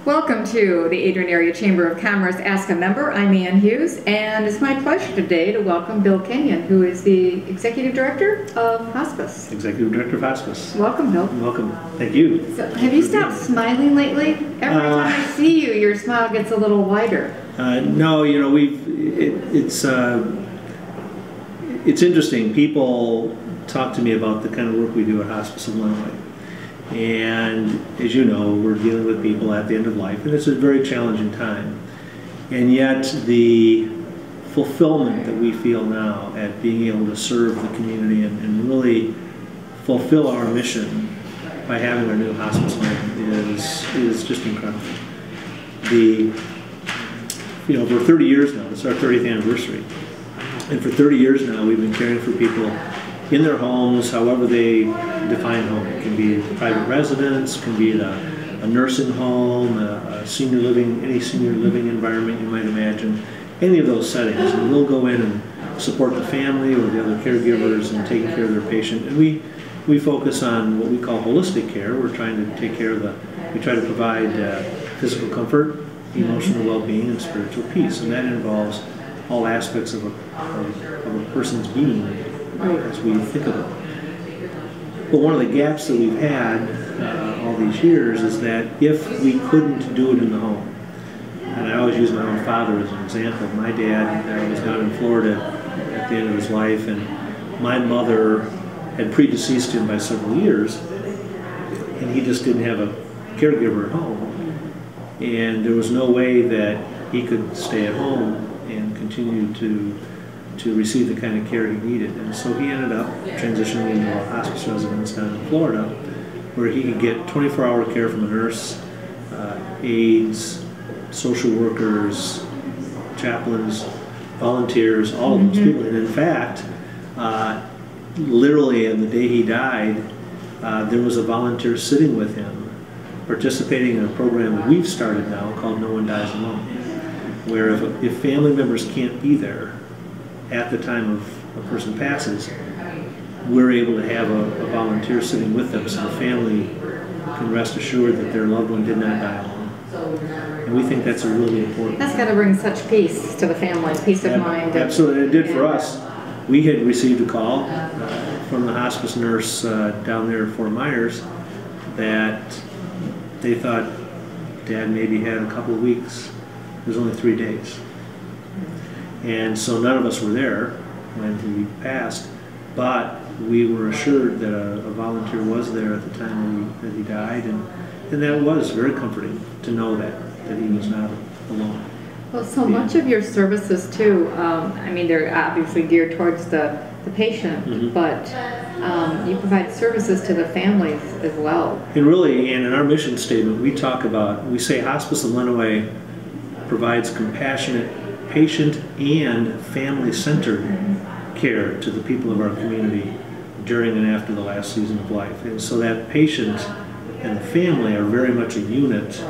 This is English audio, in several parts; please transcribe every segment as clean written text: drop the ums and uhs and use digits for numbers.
Welcome to the Adrian Area Chamber of Commerce Ask a Member. I'm Ann Hughes, and it's my pleasure today to welcome Bill Kenyon, who is the Executive Director of Hospice. Executive Director of Hospice. Welcome, Bill. Welcome. Thank you. So, have you stopped smiling lately? Every time I see you, your smile gets a little wider. No, you know, it's interesting. People talk to me about the kind of work we do at Hospice of Lenawee. And as you know, we're dealing with people at the end of life, and it's a very challenging time. And yet the fulfillment that we feel now at being able to serve the community and really fulfill our mission by having our new hospice home is just incredible. For 30 years now, this is our 30th anniversary, and for 30 years now we've been caring for people in their homes, however they define home. It can be private residence, can be a nursing home, a senior living, any senior living environment you might imagine, any of those settings. And we'll go in and support the family or the other caregivers in taking care of their patient. And we focus on what we call holistic care. We're trying to take care of we try to provide physical comfort, emotional well-being, and spiritual peace. And that involves all aspects of a person's being as we think of it. But one of the gaps that we've had all these years is that if we couldn't do it in the home, and I always use my own father as an example. My dad was down in Florida at the end of his life, and my mother had predeceased him by several years, and he just didn't have a caregiver at home. And there was no way that he could stay at home and continue to receive the kind of care he needed. And so he ended up transitioning into a hospice residence down in Florida, where he could get 24-hour care from a nurse, aides, social workers, chaplains, volunteers, all of those people. And in fact, literally on the day he died, there was a volunteer sitting with him, participating in a program that we've started now called No One Dies Alone, where if family members can't be there at the time of a person passes, we're able to have a volunteer sitting with them so the family can rest assured that their loved one did not die alone. And we think that's a really important. That's got to bring such peace to the family, peace of mind. Absolutely, it did for us. We had received a call from the hospice nurse down there at Fort Myers that they thought Dad maybe had a couple of weeks. It was only 3 days. And so none of us were there when he passed, but we were assured that a volunteer was there at the time that he died, and that was very comforting to know that he was not alone. Well, so much of your services too, I mean, they're obviously geared towards the patient, but you provide services to the families as well. And really, and in our mission statement, we say Hospice of Lenawee provides compassionate, patient and family-centered care to the people of our community during and after the last season of life. And so that patient and the family are very much a unit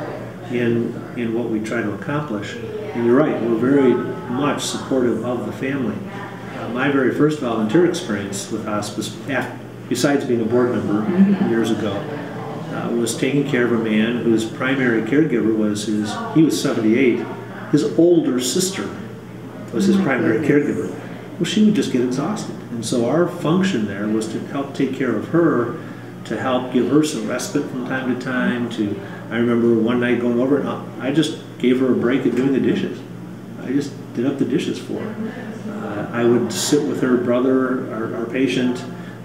in what we try to accomplish. And you're right, we're very much supportive of the family. My very first volunteer experience with hospice, besides being a board member years ago, was taking care of a man whose primary caregiver was he was 78, his older sister was his primary caregiver. Well, she would just get exhausted. And so our function there was to help take care of her, to help give her some respite from time to time. I remember one night going over and I just gave her a break of doing the dishes. I just did up the dishes for her. I would sit with her brother, our patient,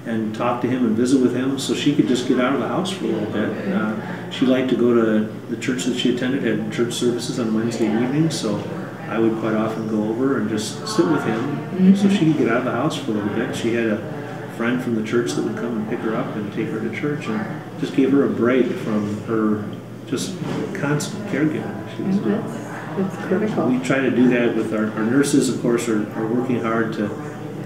and talk to him and visit with him so she could just get out of the house for a little bit. She liked to go to the church that she attended, had church services on Wednesday evenings, so I would quite often go over and just sit with him so she could get out of the house for a little bit. She had a friend from the church that would come and pick her up and take her to church, and just gave her a break from her just constant caregiving. She was That's critical. We try to do that with our nurses, of course, are working hard to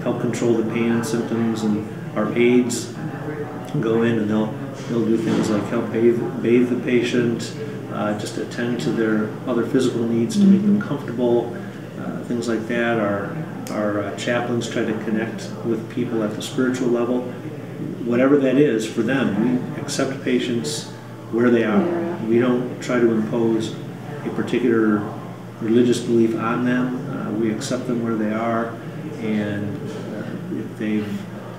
help control the pain and symptoms, and our aides go in and they'll do things like help bathe the patient, just attend to their other physical needs to make them comfortable, things like that. Our chaplains try to connect with people at the spiritual level. Whatever that is for them, we accept patients where they are. We don't try to impose a particular religious belief on them. We accept them where they are, and if they've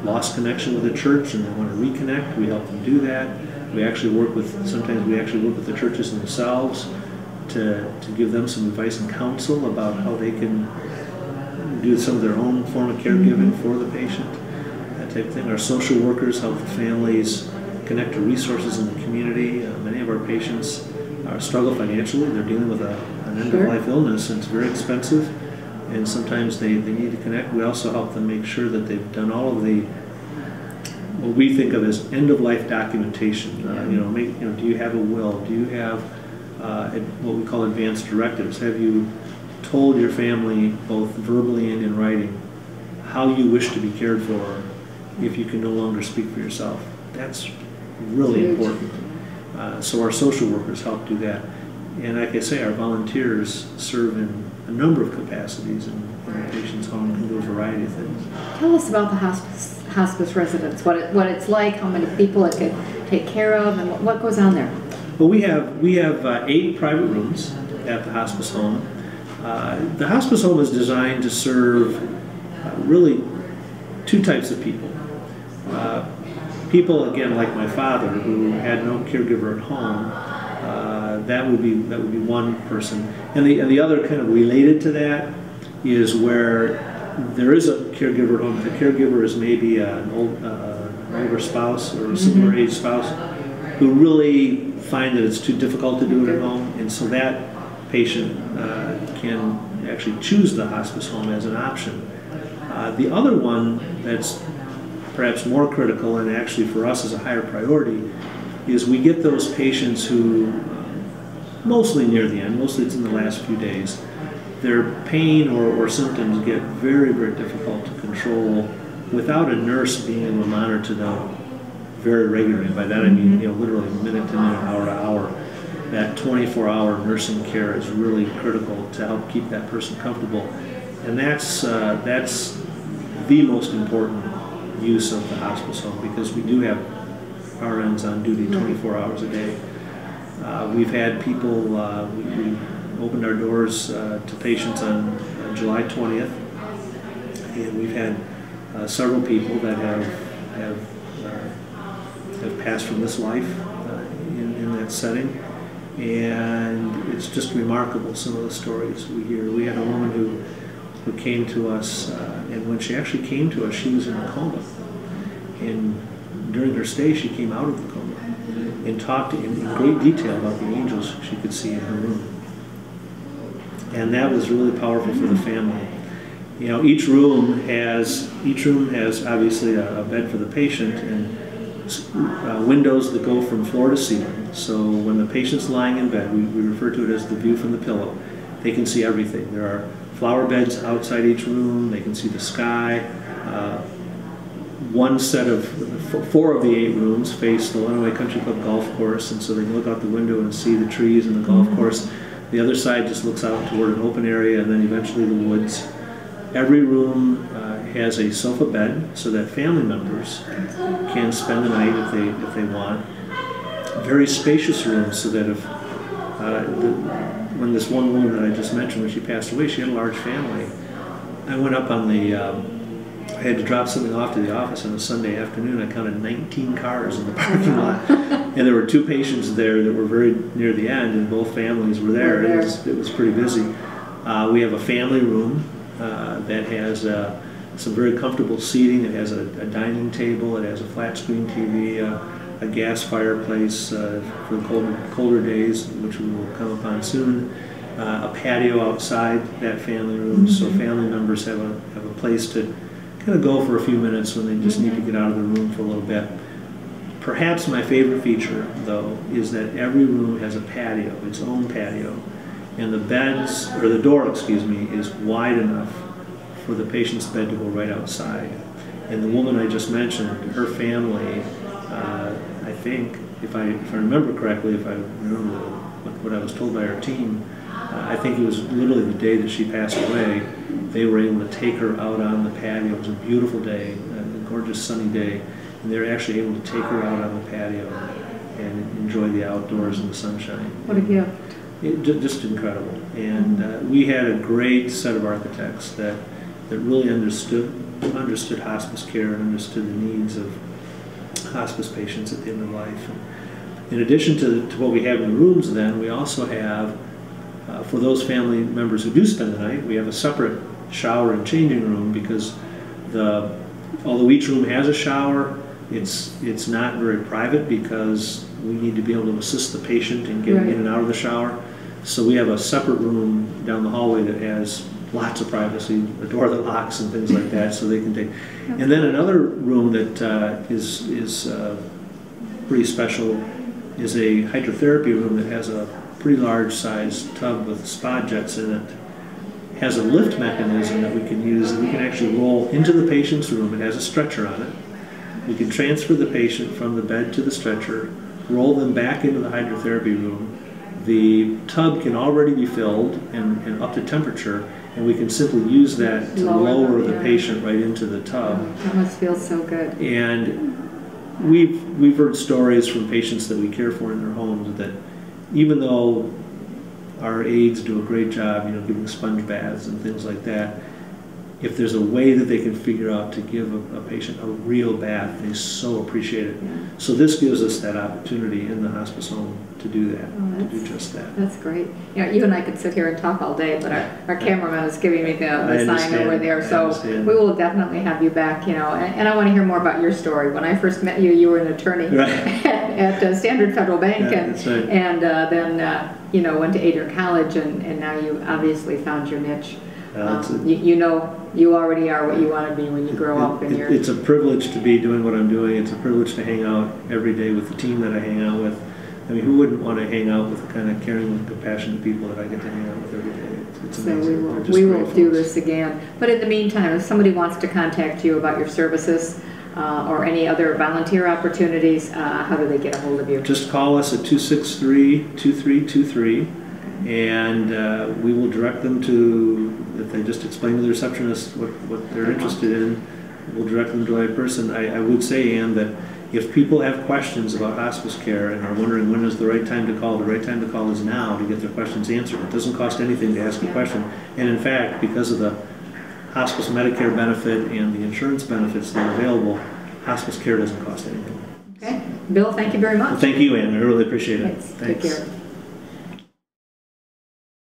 lost connection with the church and they want to reconnect, we help them do that. Sometimes we actually work with the churches themselves to give them some advice and counsel about how they can do some of their own form of caregiving for the patient, that type of thing. Our social workers help the families connect to resources in the community. Many of our patients struggle financially. They're dealing with an end-of-life illness, and it's very expensive, and sometimes they need to connect. We also help them make sure that they've done all of the what we think of as end-of-life documentation. Do you have a will? Do you have what we call advanced directives? Have you told your family, both verbally and in writing, how you wish to be cared for if you can no longer speak for yourself? That's really important. So our social workers help do that. And like I say, our volunteers serve in a number of capacities in the patient's home and do a variety of things. Tell us about the hospice residents, what it's like, how many people it can take care of, and what goes on there. Well, we have 8 private rooms at the hospice home. The hospice home is designed to serve really 2 types of people. People, again, like my father, who had no caregiver at home. That would be one person, and the other kind of related to that is where there is a caregiver at home. The caregiver is maybe an older spouse or a similar age spouse who really find that it's too difficult to do it at home, and so that patient can actually choose the hospice home as an option. The other one that's perhaps more critical, and actually for us is a higher priority, is we get those patients who, mostly near the end, mostly it's in the last few days, their pain or symptoms get very, very difficult to control without a nurse being able to monitor them very regularly. By that I mean, literally minute to minute, hour to hour. That 24-hour nursing care is really critical to help keep that person comfortable, and that's the most important use of the hospice home, because we do have RNs on duty 24 hours a day. We've had people, we opened our doors to patients on July 20th, and we've had several people that have passed from this life in that setting, and it's just remarkable, some of the stories we hear. We had a woman who came to us, and when she actually came to us, she was in a coma, and during her stay she came out of the coma and talked in great detail about the angels she could see in her room. And that was really powerful for the family. Each room has obviously a bed for the patient and windows that go from floor to ceiling. So when the patient's lying in bed, we refer to it as the view from the pillow. They can see everything. There are flower beds outside each room. They can see the sky. One set of 4 of the 8 rooms face the Lenawee Country Club golf course, and so they can look out the window and see the trees and the golf course. The other side just looks out toward an open area and then eventually the woods. Every room has a sofa bed so that family members can spend the night if they want. Very spacious rooms so that if when this one woman that I just mentioned, when she passed away, she had a large family. I went up on I had to drop something off to the office on a Sunday afternoon. I counted 19 cars in the parking lot, and there were 2 patients there that were very near the end, and both families were there. It was pretty busy. We have a family room that has some very comfortable seating. It has a dining table. It has a flat screen TV, a gas fireplace for the colder days, which we will come upon soon. A patio outside that family room, so family members have a place to kind of go for a few minutes when they just need to get out of the room for a little bit. Perhaps my favorite feature, though, is that every room has a patio, its own patio, and the door, is wide enough for the patient's bed to go right outside. And the woman I just mentioned, her family, I think, if I remember correctly, if I remember what I was told by our team, I think it was literally the day that she passed away, they were able to take her out on the patio. It was a beautiful day, a gorgeous sunny day, and they were actually able to take her out on the patio and enjoy the outdoors and the sunshine. What a gift. Just incredible. And we had a great set of architects that really understood hospice care and understood the needs of hospice patients at the end of life. And in addition to what we have in the rooms then, we also have, for those family members who do spend the night, we have a separate shower and changing room, because although each room has a shower, it's not very private, because we need to be able to assist the patient in getting in and out of the shower. So we have a separate room down the hallway that has lots of privacy, a door that locks and things like that, so they can take. And then another room that is pretty special is a hydrotherapy room that has a pretty large sized tub with spa jets in it. Has a lift mechanism that we can use, and we can actually roll into the patient's room. It has a stretcher on it. We can transfer the patient from the bed to the stretcher, roll them back into the hydrotherapy room. The tub can already be filled and up to temperature, and we can simply use that to lower the patient right into the tub. That must feel so good. And we've heard stories from patients that we care for in their homes that even though our aides do a great job, giving sponge baths and things like that, if there's a way that they can figure out to give a patient a real bath, they so appreciate it. Yeah. So this gives us that opportunity in the hospice home to do that, to do just that. That's great. You and I could sit here and talk all day, but our cameraman is giving me the sign over there, so we will definitely have you back, and I want to hear more about your story. When I first met you, you were an attorney at Standard Federal Bank, and then went to Adrian College, and now you obviously found your niche. You already are what you want to be when you grow up. It's a privilege to be doing what I'm doing. It's a privilege to hang out every day with the team that I hang out with. I mean, who wouldn't want to hang out with the kind of caring and compassionate people that I get to hang out with every day? It's amazing. So we will do this again. But in the meantime, if somebody wants to contact you about your services or any other volunteer opportunities, how do they get a hold of you? Just call us at 263-2323, and we will direct them to, if they just explain to the receptionist what they're interested in, we'll direct them to the right person. I would say, Ann, that if people have questions about hospice care and are wondering when is the right time to call, the right time to call is now to get their questions answered. It doesn't cost anything to ask a question. And in fact, because of the hospice Medicare benefit and the insurance benefits that are available, hospice care doesn't cost anything. Okay. Bill, thank you very much. Well, thank you, Ann. I really appreciate it. Thanks. Take care.